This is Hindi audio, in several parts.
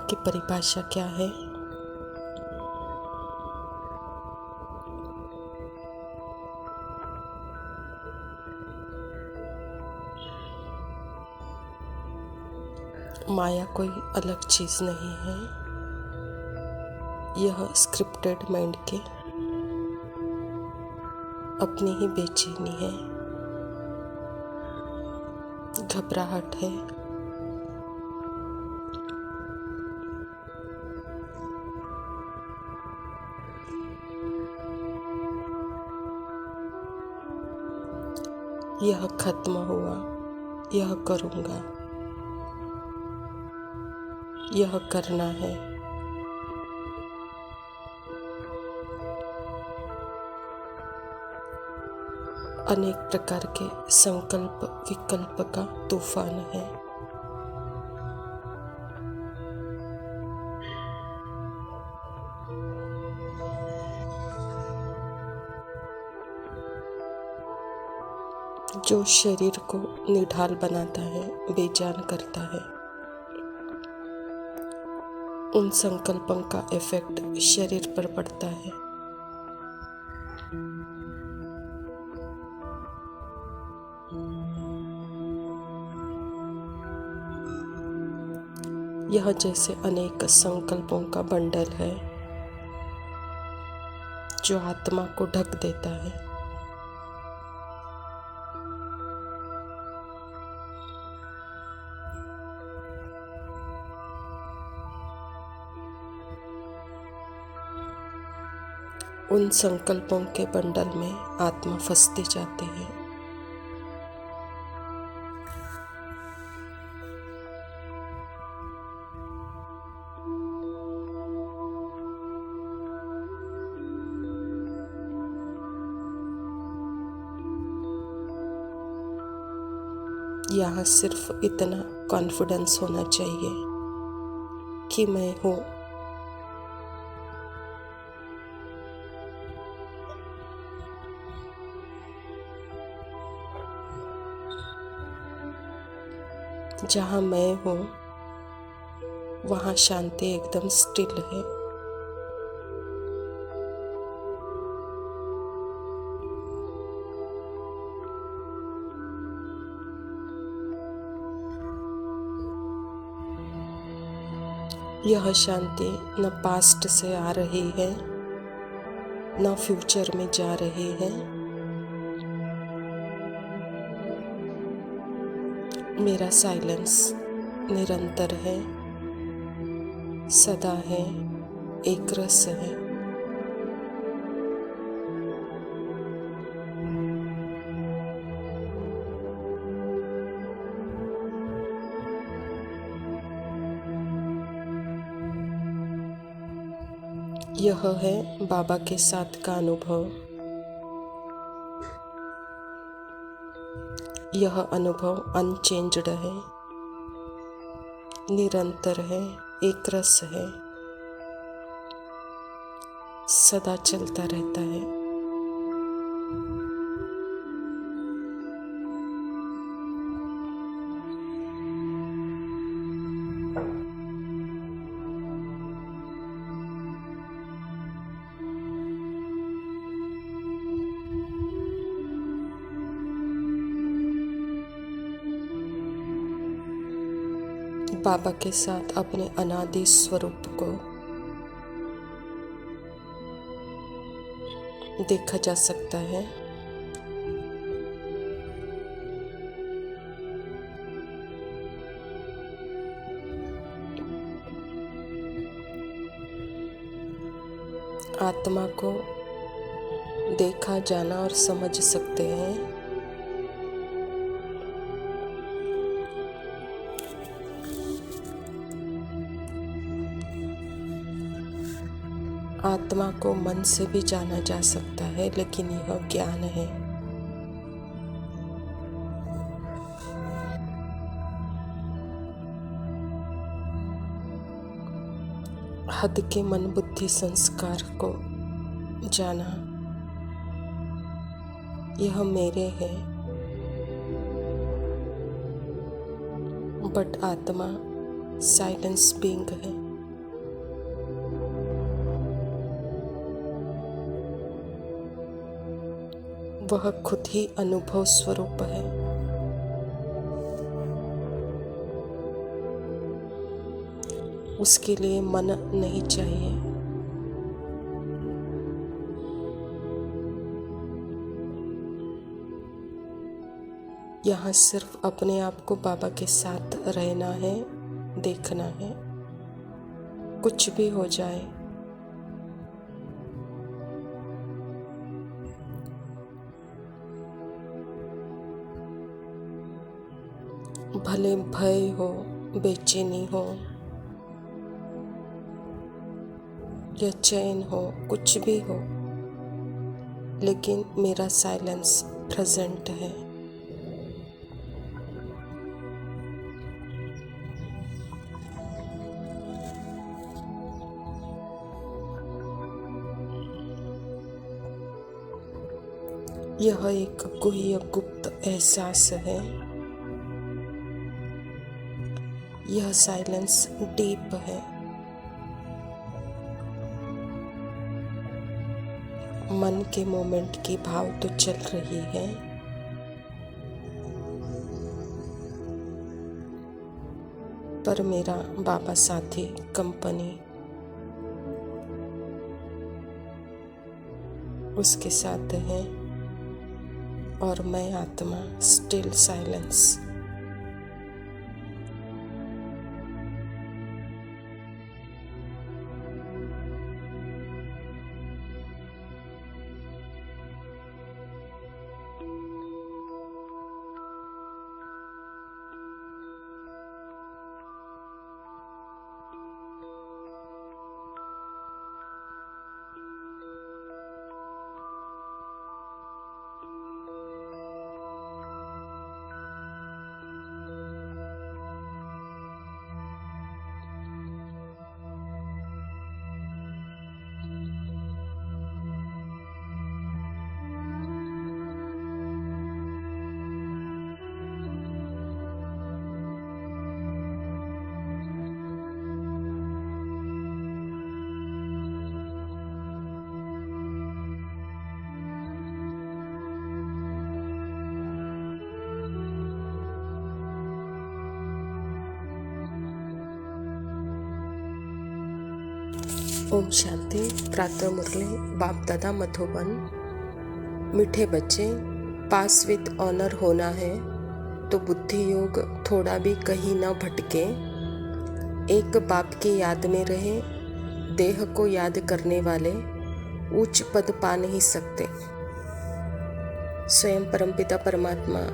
माया की परिभाषा क्या है? माया कोई अलग चीज नहीं है। यह स्क्रिप्टेड माइंड की अपनी ही बेचैनी है, घबराहट है। यह खत्म हुआ, यह करूँगा, यह करना है। अनेक प्रकार के संकल्प विकल्प का तूफान है। जो शरीर को निढाल बनाता है, बेजान करता है, उन संकल्पों का इफेक्ट शरीर पर पड़ता है। यह जैसे अनेक संकल्पों का बंडल है जो आत्मा को ढक देता है। उन संकल्पों के बंडल में आत्मा फंसती जाती है। यहाँ सिर्फ इतना कॉन्फिडेंस होना चाहिए कि मैं हूँ। जहाँ मैं हूँ वहाँ शांति एकदम स्टिल है। यह शांति न पास्ट से आ रही है, न फ्यूचर में जा रही है। मेरा साइलेंस निरंतर है, सदा है, एक रस है। यह है बाबा के साथ का अनुभव। यह अनुभव अनचेंज्ड है, निरंतर है, एक रस है, सदा चलता रहता है। बाबा के साथ अपने अनादि स्वरूप को देखा जा सकता है। आत्मा को देखा जाना और समझ सकते हैं। आत्मा को मन से भी जाना जा सकता है, लेकिन यह ज्ञान है। हद के मन बुद्धि संस्कार को जाना, यह मेरे है। बट आत्मा साइलेंस बीइंग है। वह खुद ही अनुभव स्वरूप है। उसके लिए मन नहीं चाहिए। यहाँ सिर्फ अपने आप को बाबा के साथ रहना है, देखना है, कुछ भी हो जाए। भले भय हो, बेचैनी हो या चैन हो, कुछ भी हो, लेकिन मेरा साइलेंस प्रेजेंट है। यह एक गुह्य गुप्त एहसास है। यह साइलेंस डीप है। मन के मोमेंट की भाव तो चल रही है, पर मेरा बाबा साथी कंपनी उसके साथ है और मैं आत्मा स्टिल साइलेंस। ओम शांति। प्रातः मुरली बाप दादा मधुबन। मीठे बच्चे, पास विद ऑनर होना है तो बुद्धि योग थोड़ा भी कहीं न भटके, एक बाप की याद में रहे। देह को याद करने वाले उच्च पद पा नहीं सकते। स्वयं परमपिता परमात्मा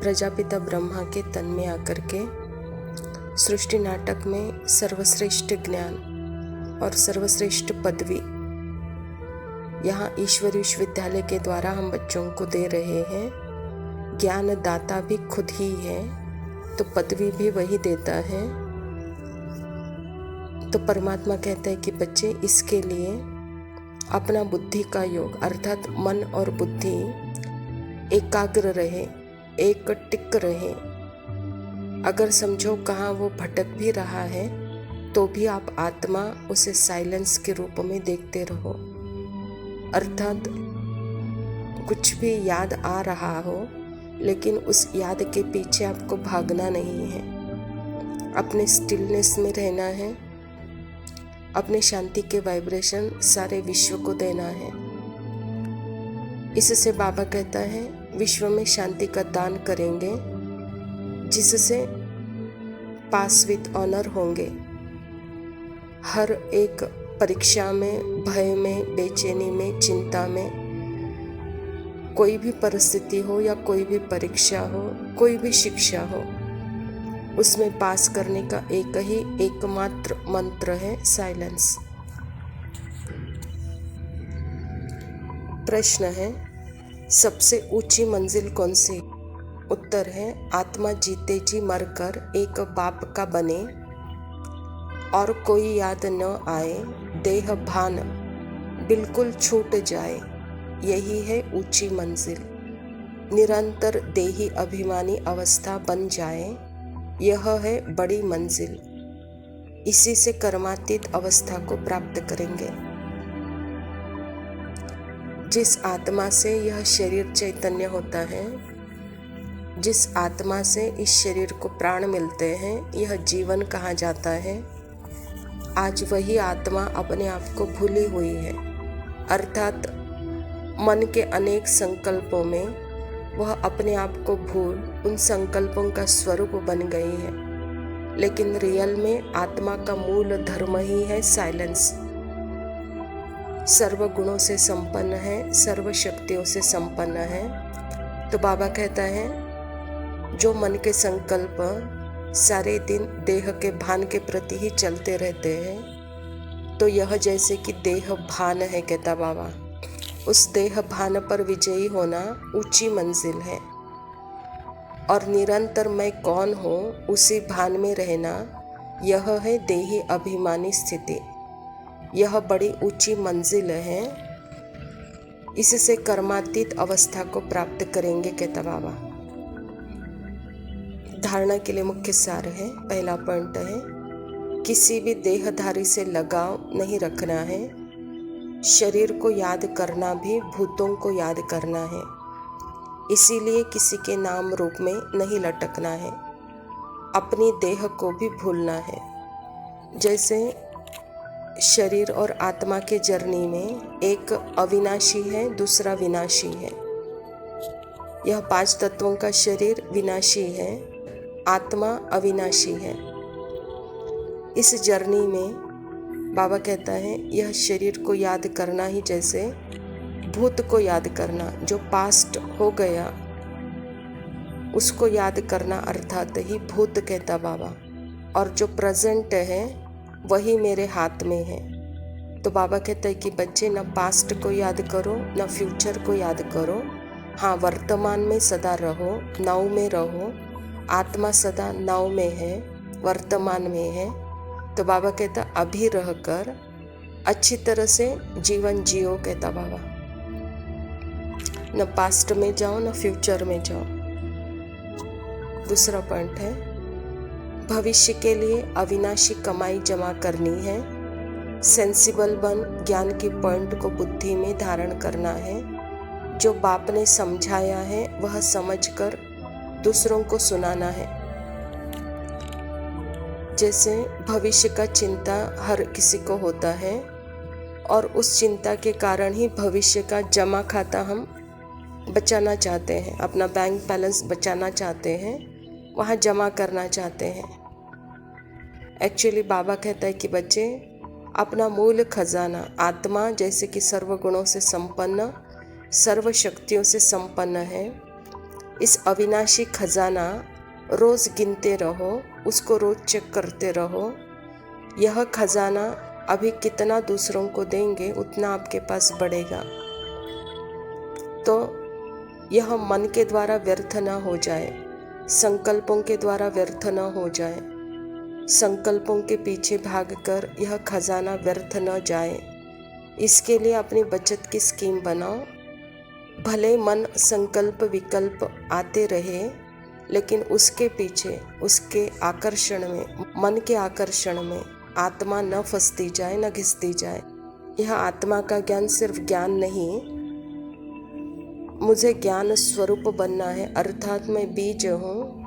प्रजापिता ब्रह्मा के तन में आकर के सृष्टि नाटक में सर्वश्रेष्ठ ज्ञान और सर्वश्रेष्ठ पदवी यहाँ ईश्वरी विश्वविद्यालय के द्वारा हम बच्चों को दे रहे हैं। ज्ञान दाता भी खुद ही है तो पदवी भी वही देता है। तो परमात्मा कहता है कि बच्चे, इसके लिए अपना बुद्धि का योग अर्थात मन और बुद्धि एकाग्र रहे, एक टिक रहे। अगर समझो कहाँ वो भटक भी रहा है तो भी आप आत्मा उसे साइलेंस के रूप में देखते रहो। अर्थात कुछ भी याद आ रहा हो लेकिन उस याद के पीछे आपको भागना नहीं है, अपने स्टिलनेस में रहना है, अपने शांति के वाइब्रेशन सारे विश्व को देना है। इससे बाबा कहता है विश्व में शांति का दान करेंगे जिससे पास विद ऑनर होंगे। हर एक परीक्षा में, भय में, बेचैनी में, चिंता में, कोई भी परिस्थिति हो या कोई भी परीक्षा हो, कोई भी शिक्षा हो, उसमें पास करने का एक ही एकमात्र मंत्र है साइलेंस। प्रश्न है, सबसे ऊंची मंजिल कौन सी? उत्तर है, आत्मा जीते जी मरकर एक बाप का बने और कोई याद न आए, देह भान बिल्कुल छूट जाए, यही है ऊंची मंजिल। निरंतर देही अभिमानी अवस्था बन जाए, यह है बड़ी मंजिल। इसी से कर्मातीत अवस्था को प्राप्त करेंगे। जिस आत्मा से यह शरीर चैतन्य होता है, जिस आत्मा से इस शरीर को प्राण मिलते हैं, यह जीवन कहा जाता है। आज वही आत्मा अपने आप को भूली हुई है, अर्थात मन के अनेक संकल्पों में वह अपने आप को भूल उन संकल्पों का स्वरूप बन गई है। लेकिन रियल में आत्मा का मूल धर्म ही है साइलेंस। सर्व गुणों से संपन्न है, सर्व शक्तियों से संपन्न है। तो बाबा कहता है, जो मन के संकल्प सारे दिन देह के भान के प्रति ही चलते रहते हैं, तो यह जैसे कि देह भान है, कहता बाबा। उस देह भान पर विजयी होना ऊंची मंजिल है, और निरंतर मैं कौन हूँ उसी भान में रहना, यह है देही अभिमानी स्थिति। यह बड़ी ऊंची मंजिल है, इससे कर्मातीत अवस्था को प्राप्त करेंगे, कहता बाबा। धारणा के लिए मुख्य सार है। पहला पॉइंट है, किसी भी देहधारी से लगाव नहीं रखना है। शरीर को याद करना भी भूतों को याद करना है, इसीलिए किसी के नाम रूप में नहीं लटकना है। अपनी देह को भी भूलना है। जैसे शरीर और आत्मा के जर्नी में एक अविनाशी है, दूसरा विनाशी है। यह 5 तत्वों का शरीर विनाशी है, आत्मा अविनाशी है। इस जर्नी में बाबा कहता है, यह शरीर को याद करना ही जैसे भूत को याद करना, जो पास्ट हो गया उसको याद करना, अर्थात ही भूत, कहता बाबा। और जो प्रेजेंट है वही मेरे हाथ में है। तो बाबा कहता है कि बच्चे, न पास्ट को याद करो, न फ्यूचर को याद करो। हाँ, वर्तमान में सदा रहो, नाव में रहो। आत्मा सदा नाव में है, वर्तमान में है। तो बाबा कहता, अभी रहकर अच्छी तरह से जीवन जियो, कहता बाबा। न पास्ट में जाओ, न फ्यूचर में जाओ। दूसरा पॉइंट है, भविष्य के लिए अविनाशी कमाई जमा करनी है। सेंसिबल बन ज्ञान की पॉइंट को बुद्धि में धारण करना है। जो बाप ने समझाया है वह समझकर दूसरों को सुनाना है। जैसे भविष्य का चिंता हर किसी को होता है, और उस चिंता के कारण ही भविष्य का जमा खाता हम बचाना चाहते हैं, अपना बैंक बैलेंस बचाना चाहते हैं, वहाँ जमा करना चाहते हैं। एक्चुअली बाबा कहता है कि बच्चे, अपना मूल खजाना आत्मा जैसे कि सर्व गुणों से संपन्न, सर्व शक्तियों से संपन्न है। इस अविनाशी खजाना रोज गिनते रहो, उसको रोज चेक करते रहो। यह खजाना अभी कितना दूसरों को देंगे उतना आपके पास बढ़ेगा। तो यह मन के द्वारा व्यर्थ न हो जाए, संकल्पों के द्वारा व्यर्थ न हो जाए। संकल्पों के पीछे भागकर यह खजाना व्यर्थ न जाए, इसके लिए अपनी बचत की स्कीम बनाओ। भले मन संकल्प विकल्प आते रहे, लेकिन उसके पीछे, उसके आकर्षण में, मन के आकर्षण में आत्मा न फंसती जाए, न घिसती जाए। यह आत्मा का ज्ञान सिर्फ ज्ञान नहीं, मुझे ज्ञान स्वरूप बनना है, अर्थात मैं बीज हूँ,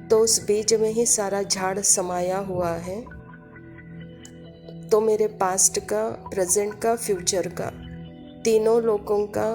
तो उस बीज में ही सारा झाड़ समाया हुआ है। तो मेरे पास्ट का, प्रेजेंट का, फ्यूचर का, तीनों लोकों का,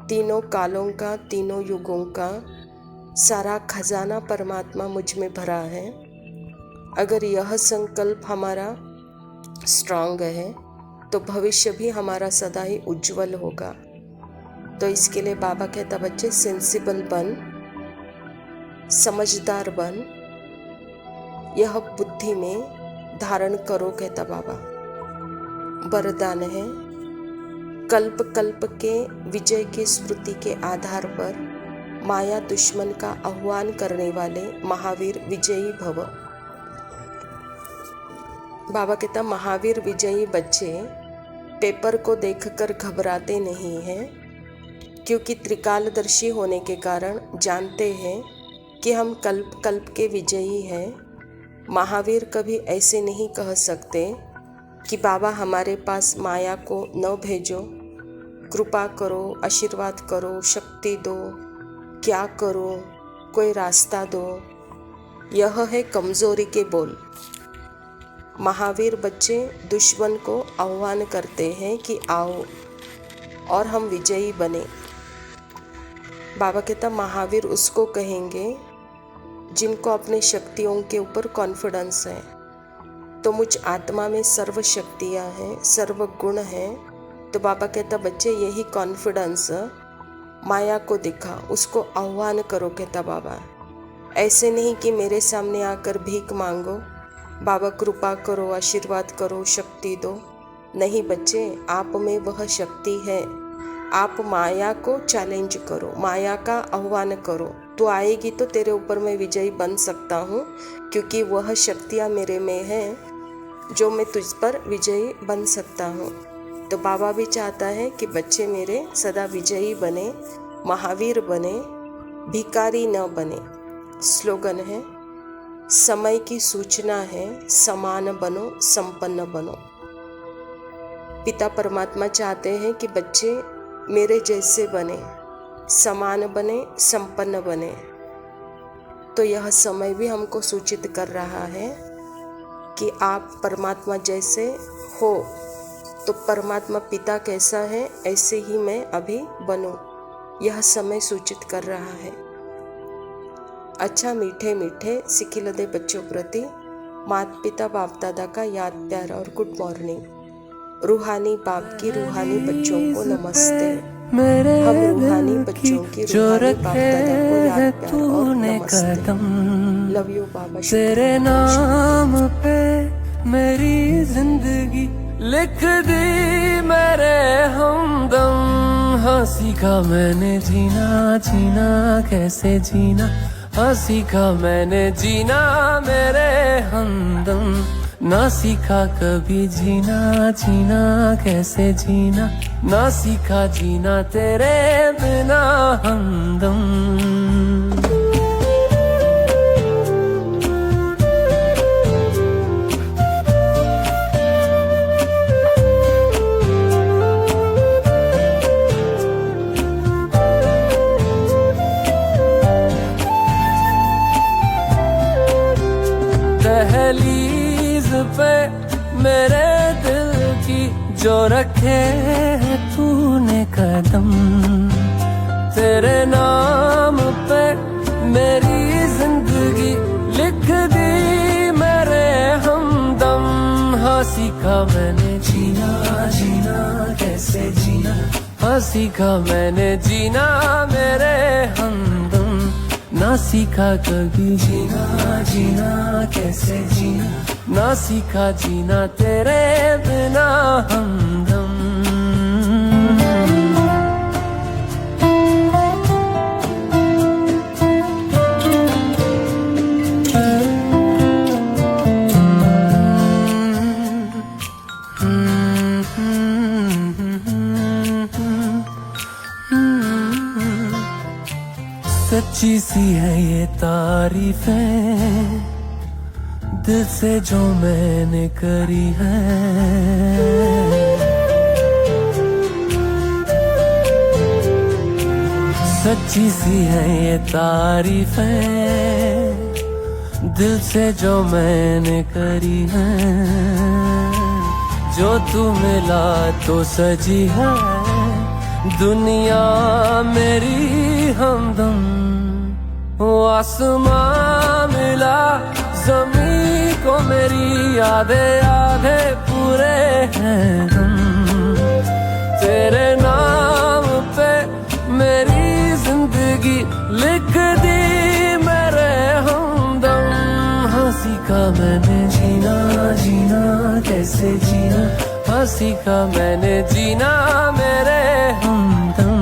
तीनों कालों का, तीनों युगों का सारा खजाना परमात्मा मुझ में भरा है। अगर यह संकल्प हमारा स्ट्रांग है तो भविष्य भी हमारा सदा ही उज्जवल होगा। तो इसके लिए बाबा कहता, बच्चे सेंसिबल बन, समझदार बन, यह बुद्धि में धारण करो, कहता बाबा। वरदान है, कल्प कल्प के विजय की स्मृति के आधार पर माया दुश्मन का आह्वान करने वाले महावीर विजयी भव। बाबा कहता, महावीर विजयी बच्चे पेपर को देखकर घबराते नहीं हैं, क्योंकि त्रिकालदर्शी होने के कारण जानते हैं कि हम कल्प कल्प के विजयी हैं। महावीर कभी ऐसे नहीं कह सकते कि बाबा हमारे पास माया को न भेजो, कृपा करो, आशीर्वाद करो, शक्ति दो, क्या करो, कोई रास्ता दो। यह है कमजोरी के बोल। महावीर बच्चे दुश्मन को आह्वान करते हैं कि आओ और हम विजयी बने। बाबा कहता महावीर उसको कहेंगे जिनको अपने शक्तियों के ऊपर कॉन्फिडेंस है। तो मुझ आत्मा में सर्व शक्तियाँ हैं, सर्व गुण हैं। तो बाबा कहता बच्चे यही कॉन्फिडेंस माया को दिखा, उसको आह्वान करो। कहता बाबा ऐसे नहीं कि मेरे सामने आकर भीख मांगो, बाबा कृपा करो, आशीर्वाद करो, शक्ति दो। नहीं बच्चे, आप में वह शक्ति है। आप माया को चैलेंज करो, माया का आह्वान करो, तो आएगी तो तेरे ऊपर मैं विजयी बन सकता हूँ, क्योंकि वह शक्तियाँ मेरे में हैं जो मैं तुझ पर विजयी बन सकता हूँ। तो बाबा भी चाहता है कि बच्चे मेरे सदा विजयी बने, महावीर बने, भिखारी न बने। स्लोगन है, समय की सूचना है, समान बनो, संपन्न बनो। पिता परमात्मा चाहते हैं कि बच्चे मेरे जैसे बने, समान बने, संपन्न बने। तो यह समय भी हमको सूचित कर रहा है कि आप परमात्मा जैसे हो। तो परमात्मा पिता कैसा है ऐसे ही मैं अभी बनूं, यह समय सूचित कर रहा है। अच्छा मीठे मीठे सिखिलदे बच्चों प्रति माता पिता बाप दादा का याद प्यार और गुड मॉर्निंग। रूहानी बाप की रूहानी बच्चों को नमस्ते। हम रूहानी बच्चों की रूहानी बाप दादा को याद प्यार और नमस्ते। लव यू बाबा। तेरे नाम पे मेरी जिंदगी लिख दी मेरे हमदम। हाँ सीखा मैंने जीना, जीना कैसे जीना। हाँ सीखा मैंने जीना मेरे हमदम। ना सीखा कभी जीना, जीना कैसे जीना। ना सीखा जीना तेरे बिना हमदम। दहलीज पे मेरे दिल की जो रखे है तूने कदम। तेरे नाम पे मेरी जिंदगी लिख दी मेरे हमदम। हाँ सीखा मैंने जीना, जीना कैसे जीना। हाँ सीखा मैंने जीना मेरे हमदम। ना सीखा कभी जीना, जीना कैसे जीना। ना सीखा जीना तेरे बिना हमदम। सच्ची सी है ये तारीफें दिल से जो मैंने करी है। सच्ची सी है ये तारीफें दिल से जो मैंने करी है। जो तू मिला तो सजी है दुनिया मेरी हमदम। वो आसमां मिला ज़मीं को मेरी आधे आधे पूरे हैं हम। तेरे नाम पे मेरी जिंदगी लिख दी मेरे हमदम। हाँ सीखा मैंने जीना, जीना कैसे जीना। हाँ सीखा मैंने जीना मेरे हमदम।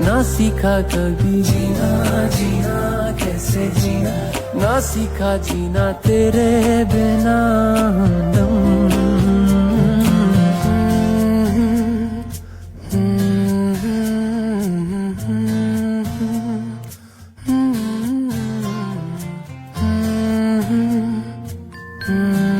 ना सीखा कभी जीना, जीना कैसे जीना। ना सीखा जीना तेरे बिना हमदम। Mm-hmm.